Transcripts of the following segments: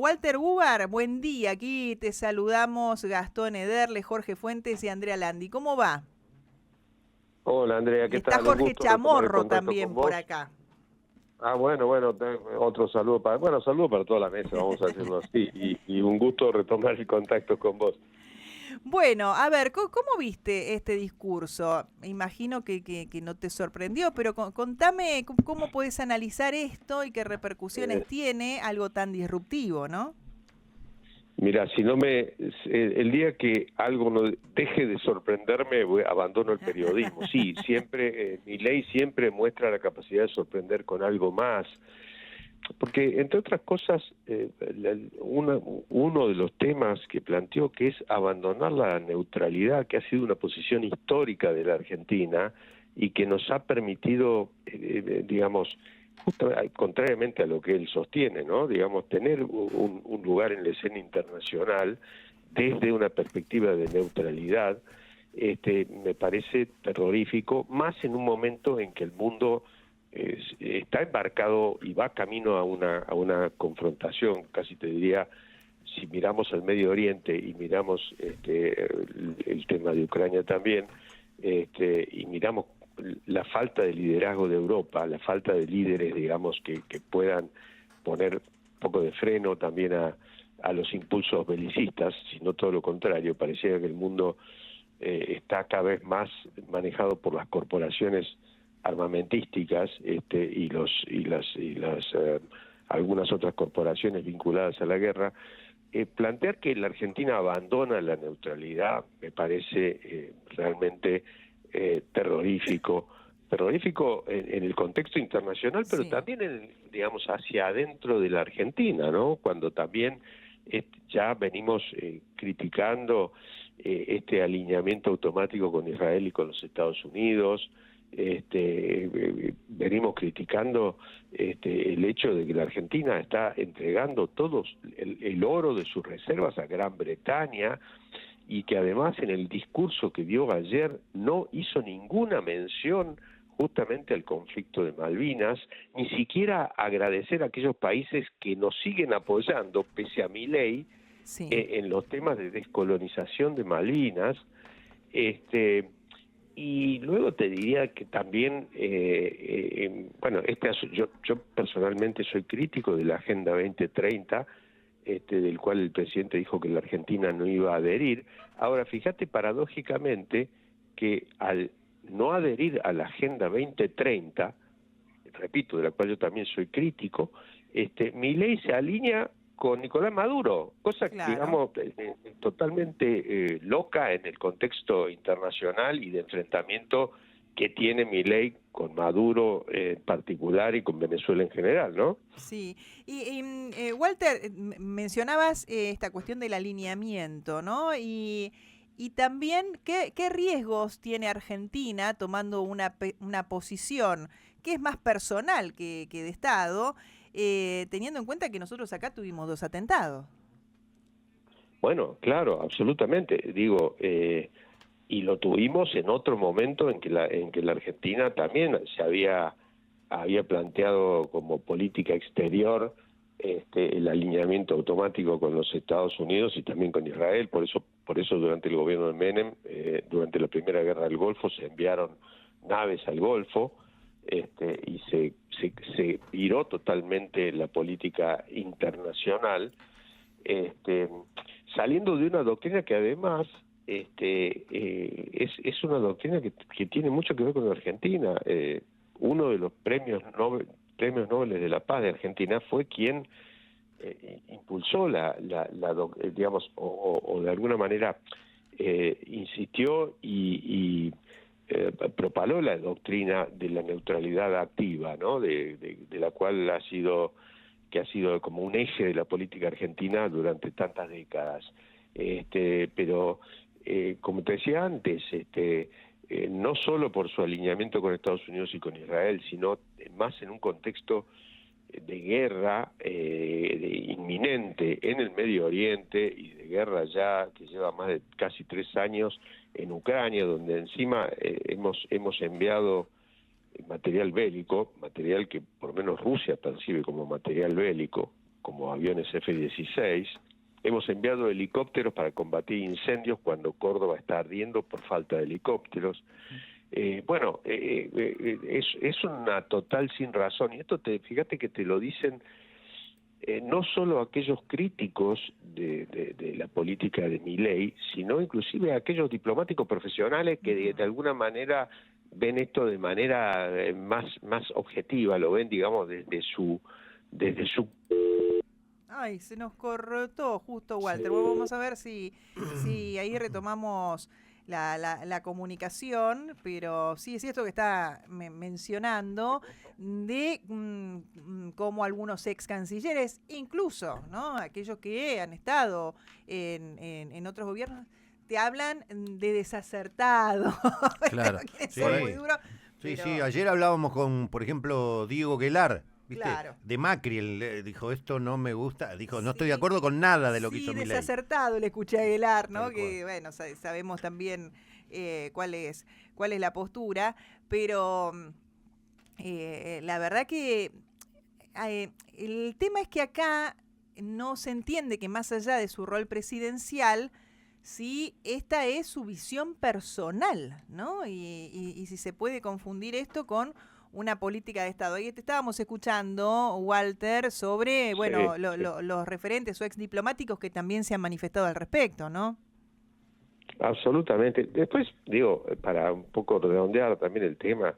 Walter Bubar, buen día. Aquí te saludamos Gastón Ederle, Jorge Fuentes y Andrea Landi. ¿Cómo va? Hola Andrea, Y ¿qué está tal? Un Jorge gusto retomar el Chamorro contacto también con por vos. acá. Otro saludo saludo para toda la mesa, vamos a decirlo así, y un gusto retomar el contacto con vos. Bueno, a ver, ¿cómo viste este discurso? Imagino que no te sorprendió, pero contame cómo podés analizar esto y qué repercusiones Eh, tiene algo tan disruptivo, ¿no? Mira, si no el día que algo no deje de sorprenderme, abandono el periodismo. Sí, siempre, Milei siempre muestra la capacidad de sorprender con algo más. Porque, entre otras cosas, uno de los temas que planteó que es abandonar la neutralidad, que ha sido una posición histórica de la Argentina y que nos ha permitido, digamos, contrariamente a lo que él sostiene, ¿no? Digamos, tener un lugar en la escena internacional desde una perspectiva de neutralidad, me parece terrorífico, más en un momento en que el mundo está embarcado y va camino a una confrontación, casi te diría, si miramos al Medio Oriente y miramos el tema de Ucrania también, y miramos la falta de liderazgo de Europa, la falta de líderes, digamos, que puedan poner un poco de freno también a los impulsos belicistas, sino todo lo contrario, parecía que el mundo está cada vez más manejado por las corporaciones armamentísticas y las algunas otras corporaciones vinculadas a la guerra. Plantear que la Argentina abandona la neutralidad me parece realmente terrorífico en el contexto internacional, pero Sí. también digamos hacia adentro de la Argentina, ¿no? Cuando también ya venimos criticando este alineamiento automático con Israel y con los Estados Unidos. Venimos criticando el hecho de que la Argentina está entregando todos el oro de sus reservas a Gran Bretaña, y que además en el discurso que dio ayer no hizo ninguna mención justamente al conflicto de Malvinas, ni siquiera agradecer a aquellos países que nos siguen apoyando, pese a mi ley, Sí. en los temas de descolonización de Malvinas. Y luego te diría que también, yo personalmente soy crítico de la Agenda 2030, del cual el presidente dijo que la Argentina no iba a adherir. Ahora, fíjate paradójicamente que al no adherir a la Agenda 2030, repito, de la cual yo también soy crítico, Milei se alinea con Nicolás Maduro, cosa, Claro. digamos, totalmente loca en el contexto internacional y de enfrentamiento que tiene Milei con Maduro en particular y con Venezuela en general, ¿no? Sí, Walter, mencionabas esta cuestión del alineamiento, ¿no? Y también, ¿qué riesgos tiene Argentina tomando una posición que es más personal que de Estado, teniendo en cuenta que nosotros acá tuvimos 2 atentados? Bueno, claro, absolutamente. Digo, y lo tuvimos en otro momento en que la Argentina también había planteado como política exterior el alineamiento automático con los Estados Unidos y también con Israel. Por eso durante el gobierno de Menem, durante la primera guerra del Golfo, se enviaron naves al Golfo, y se viró totalmente la política internacional, este, saliendo de una doctrina que además es una doctrina que tiene mucho que ver con la Argentina. Uno de los premios Nobel de la Paz de Argentina fue quien impulsó digamos, o de alguna manera insistió y propaló la doctrina de la neutralidad activa, ¿no? De la cual ha sido como un eje de la política argentina durante tantas décadas. Pero como te decía antes, no solo por su alineamiento con Estados Unidos y con Israel, sino más en un contexto de guerra inminente en el Medio Oriente, y de guerra ya que lleva más de casi 3 años en Ucrania, donde encima hemos enviado material bélico, material que por lo menos Rusia percibe como material bélico, como aviones F-16. Hemos enviado helicópteros para combatir incendios cuando Córdoba está ardiendo por falta de helicópteros. Es una total sin razón, y esto fíjate que te lo dicen no solo aquellos críticos de la política de Milei, sino inclusive aquellos diplomáticos profesionales que de alguna manera ven esto de manera más objetiva, lo ven, digamos, desde su... Ay, se nos cortó justo, Walter. Sí. Bueno, vamos a ver si ahí retomamos la comunicación, pero sí es cierto que está mencionando de cómo algunos ex cancilleres, incluso, ¿no? Aquellos que han estado en otros gobiernos, te hablan de desacertado. Claro. Eso Sí. es muy duro. Sí, Pero- sí, ayer hablábamos con, por ejemplo, Diego Guelar, ¿viste? Claro. De Macri, él dijo, esto no me gusta, dijo, no estoy Sí. de acuerdo con nada de lo que Sí, hizo Milei. desacertado le escuché a Aguilar, ¿no? Tal Que bueno, sabemos también cuál es la postura, pero la verdad que el tema es que acá no se entiende que más allá de su rol presidencial, si esta es su visión personal, ¿no? Y si se puede confundir esto con una política de Estado. Ahí te estábamos escuchando, Walter, sobre, bueno, Sí. los referentes o ex diplomáticos que también se han manifestado al respecto, ¿no? Absolutamente. Después, digo, para un poco redondear también el tema,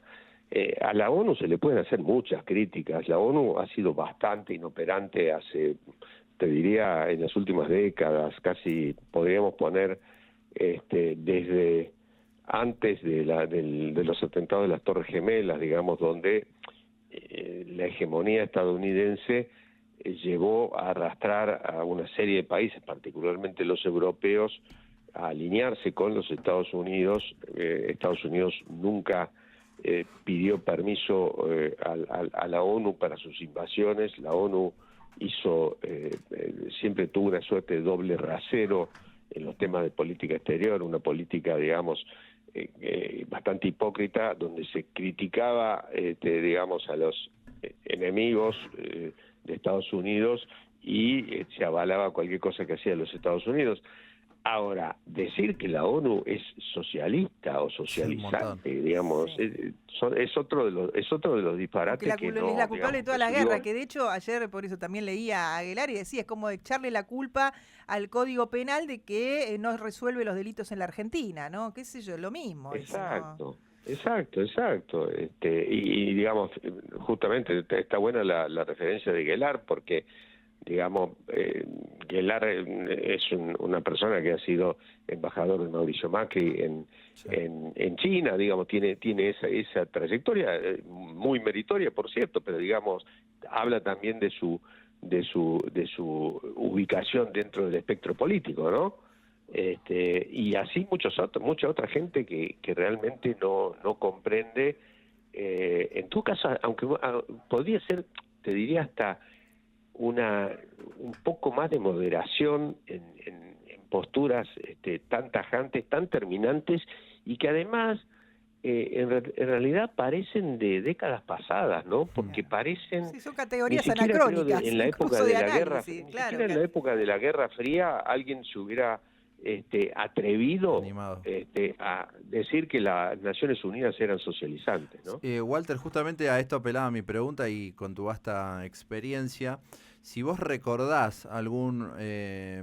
a la ONU se le pueden hacer muchas críticas. La ONU ha sido bastante inoperante te diría, en las últimas décadas, casi podríamos poner desde antes de los atentados de las Torres Gemelas, digamos, donde la hegemonía estadounidense llevó a arrastrar a una serie de países, particularmente los europeos, a alinearse con los Estados Unidos. Estados Unidos nunca pidió permiso a la ONU para sus invasiones. La ONU siempre tuvo una suerte de doble rasero en los temas de política exterior, una política, digamos, bastante hipócrita, donde se criticaba, digamos, a los enemigos de Estados Unidos y se avalaba cualquier cosa que hacía los Estados Unidos. Ahora, decir que la ONU es socialista o socializante, digamos, Sí. es otro de los disparates Porque que no, es la culpable de digamos, todas las pues, digo, guerras, que de hecho ayer por eso también leía a Aguilar y decía, es como echarle la culpa al Código Penal de que no resuelve los delitos en la Argentina, ¿no? Qué sé yo, lo mismo. Dice, ¿no? Exacto. Y digamos, justamente está buena la referencia de Guelar, porque digamos, Guelar es una persona que ha sido embajador de Mauricio Macri en China, digamos, tiene esa trayectoria muy meritoria, por cierto, pero digamos, habla también de su ubicación dentro del espectro político, ¿no? Y así mucha otra gente que realmente no comprende. En tu caso, aunque podría ser, te diría, hasta un poco más de moderación en posturas tan tajantes, tan terminantes, y que además en realidad parecen de décadas pasadas, ¿no? Porque parecen... Sí, son Ni categorías siquiera creo anacrónicas, en la época incluso de de la guerra, análisis, ni claro. siquiera en la época de la Guerra Fría alguien se hubiera atrevido Animado. a decir que las Naciones Unidas eran socializantes, ¿no? Walter, justamente a esto apelaba mi pregunta y con tu vasta experiencia, si vos recordás algún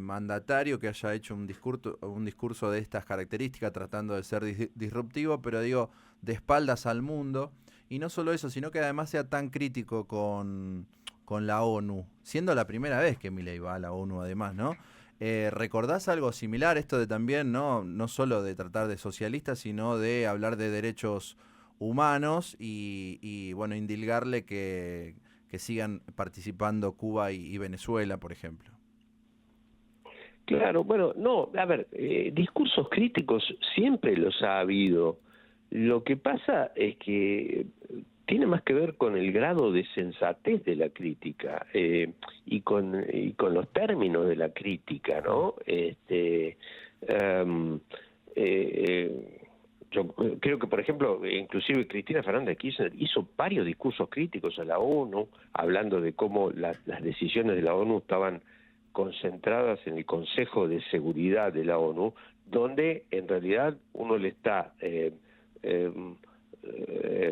mandatario que haya hecho un discurso de estas características tratando de ser disruptivo, pero digo, de espaldas al mundo, y no solo eso, sino que además sea tan crítico con la ONU, siendo la primera vez que Milei va a la ONU además, ¿no? ¿Recordás algo similar, esto de también, no solo de tratar de socialistas, sino de hablar de derechos humanos y bueno, indilgarle que sigan participando Cuba y Venezuela, por ejemplo? Claro, bueno, no, a ver, discursos críticos siempre los ha habido. Lo que pasa es que tiene más que ver con el grado de sensatez de la crítica y con los términos de la crítica, ¿no? yo creo que, por ejemplo, inclusive Cristina Fernández de Kirchner hizo varios discursos críticos a la ONU, hablando de cómo las decisiones de la ONU estaban concentradas en el Consejo de Seguridad de la ONU, donde en realidad uno le está,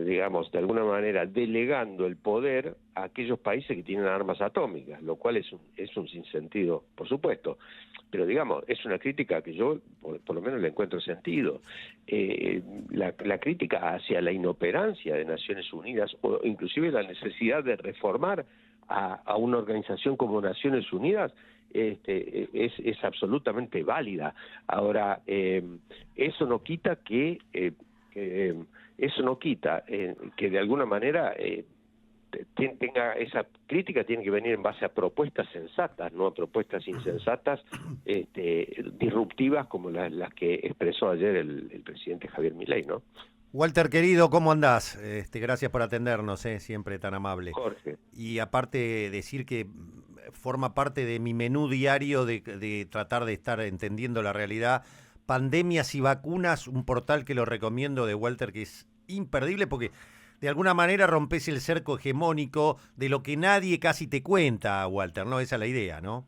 digamos, de alguna manera delegando el poder a aquellos países que tienen armas atómicas, lo cual es un sinsentido, por supuesto. Pero digamos, es una crítica que yo por lo menos le encuentro sentido. La crítica hacia la inoperancia de Naciones Unidas, o inclusive la necesidad de reformar a una organización como Naciones Unidas, es absolutamente válida. Ahora, eso no quita que de alguna manera tenga esa crítica, tiene que venir en base a propuestas sensatas, no a propuestas insensatas, disruptivas como las que expresó ayer el presidente Javier Milei, ¿no? Walter, querido, ¿cómo andás? Gracias por atendernos, siempre tan amable. Jorge. Y aparte decir que forma parte de mi menú diario de tratar de estar entendiendo la realidad. Pandemias y Vacunas, un portal que lo recomiendo de Walter, que es imperdible porque de alguna manera rompes el cerco hegemónico de lo que nadie casi te cuenta, Walter, ¿no? Esa es la idea, ¿no?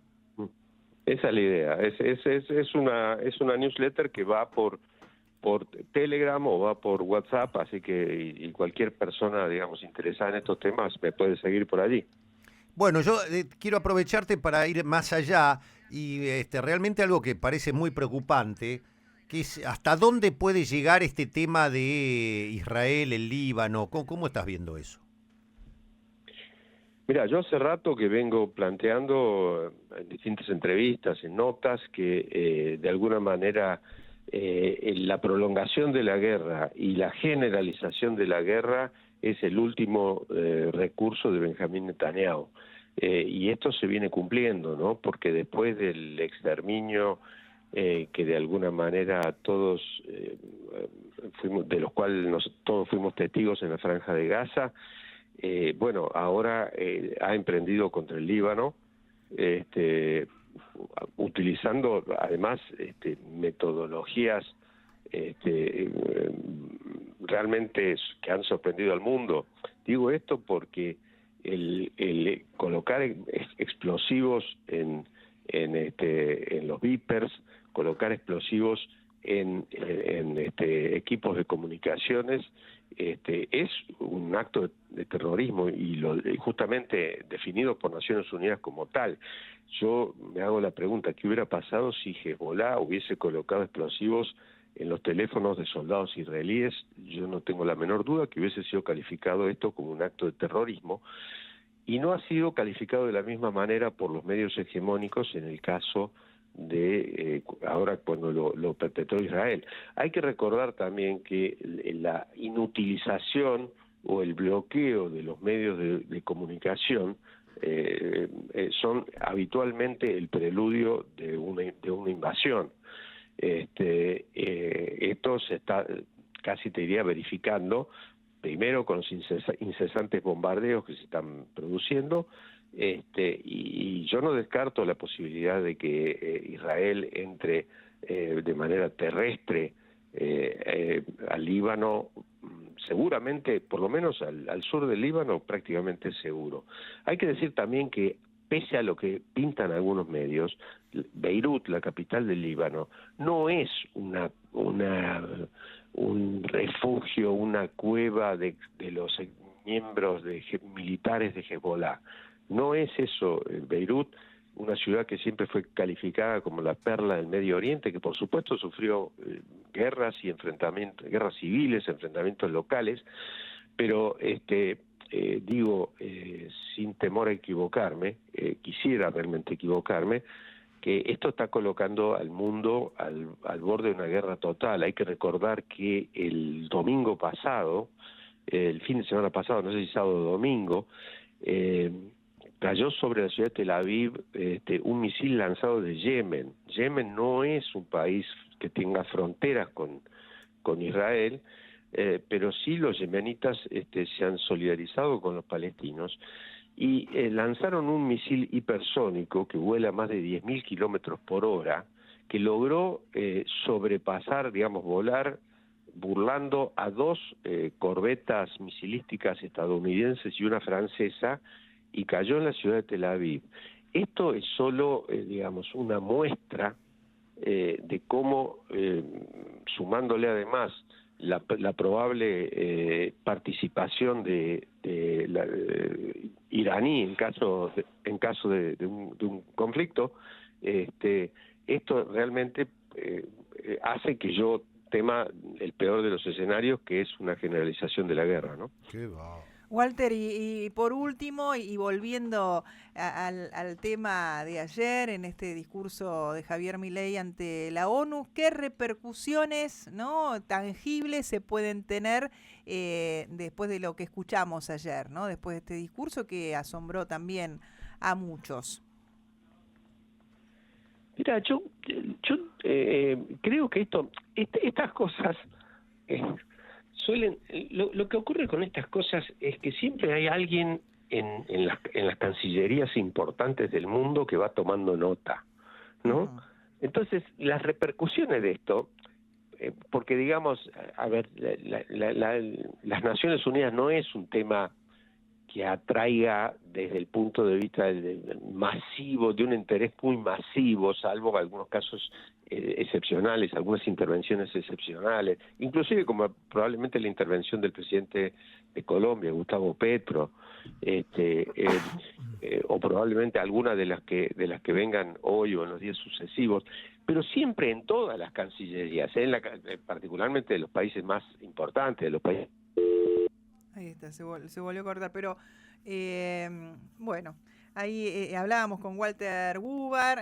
Esa es la idea. Es una newsletter que va por Telegram o va por WhatsApp, así que y cualquier persona, digamos, interesada en estos temas me puede seguir por allí. Bueno, yo quiero aprovecharte para ir más allá y realmente algo que parece muy preocupante, que es hasta dónde puede llegar este tema de Israel, el Líbano. ¿Cómo estás viendo eso? Mira, yo hace rato que vengo planteando en distintas entrevistas, en notas, que de alguna manera la prolongación de la guerra y la generalización de la guerra es el último recurso de Benjamín Netanyahu. Y esto se viene cumpliendo, ¿no? Porque después del exterminio que de alguna manera todos de los cuales todos fuimos testigos en la Franja de Gaza, bueno, ahora ha emprendido contra el Líbano, utilizando además metodologías realmente que han sorprendido al mundo. Digo esto porque el colocar explosivos en los beepers, colocar explosivos en equipos de comunicaciones, es un acto de terrorismo y justamente definido por Naciones Unidas como tal. Yo me hago la pregunta, ¿qué hubiera pasado si Hezbollah hubiese colocado explosivos en los teléfonos de soldados israelíes? Yo no tengo la menor duda que hubiese sido calificado esto como un acto de terrorismo, y no ha sido calificado de la misma manera por los medios hegemónicos en el caso de ahora cuando lo perpetró Israel. Hay que recordar también que la inutilización o el bloqueo de los medios de comunicación son habitualmente el preludio de una invasión. Esto se está, casi te diría, verificando, primero con los incesantes bombardeos que se están produciendo, y yo no descarto la posibilidad de que Israel entre de manera terrestre al Líbano, seguramente, por lo menos al sur del Líbano, prácticamente seguro. Hay que decir también que, pese a lo que pintan algunos medios, Beirut, la capital del Líbano, no es un refugio, una cueva de los miembros militares de Hezbollah. No es eso. Beirut, una ciudad que siempre fue calificada como la perla del Medio Oriente, que por supuesto sufrió guerras y enfrentamientos, guerras civiles, enfrentamientos locales, pero sin temor a equivocarme, quisiera realmente equivocarme, que esto está colocando al mundo al borde de una guerra total. Hay que recordar que el domingo pasado, el fin de semana pasado, no sé si sábado o domingo, cayó sobre la ciudad de Tel Aviv un misil lanzado de Yemen. Yemen no es un país que tenga fronteras con Israel, pero sí los yemenitas se han solidarizado con los palestinos y lanzaron un misil hipersónico que vuela más de 10.000 kilómetros por hora, que logró sobrepasar, digamos, volar burlando a dos corbetas misilísticas estadounidenses y una francesa, y cayó en la ciudad de Tel Aviv. Esto es solo, digamos, una muestra de cómo, sumándole además la probable participación de la iraní en caso de un conflicto, esto realmente hace que yo tema el peor de los escenarios, que es una generalización de la guerra, ¿no? Qué va. Walter, y por último, y volviendo al tema de ayer, en este discurso de Javier Milei ante la ONU, ¿qué repercusiones, no, tangibles se pueden tener después de lo que escuchamos ayer, ¿no? Después de este discurso que asombró también a muchos? Mira, yo creo que estas cosas suelen, lo que ocurre con estas cosas es que siempre hay alguien en las cancillerías importantes del mundo que va tomando nota, ¿no? Uh-huh. Entonces, las repercusiones de esto, porque digamos, a ver, las Naciones Unidas no es un tema que atraiga desde el punto de vista masivo, de un interés muy masivo, salvo algunos casos excepcionales, algunas intervenciones excepcionales, inclusive como probablemente la intervención del presidente de Colombia, Gustavo Petro, o probablemente alguna de las que vengan hoy o en los días sucesivos, pero siempre en todas las cancillerías, particularmente de los países más importantes, de los países. Ahí está, se volvió a cortar, pero bueno, ahí hablábamos con Walter Huber.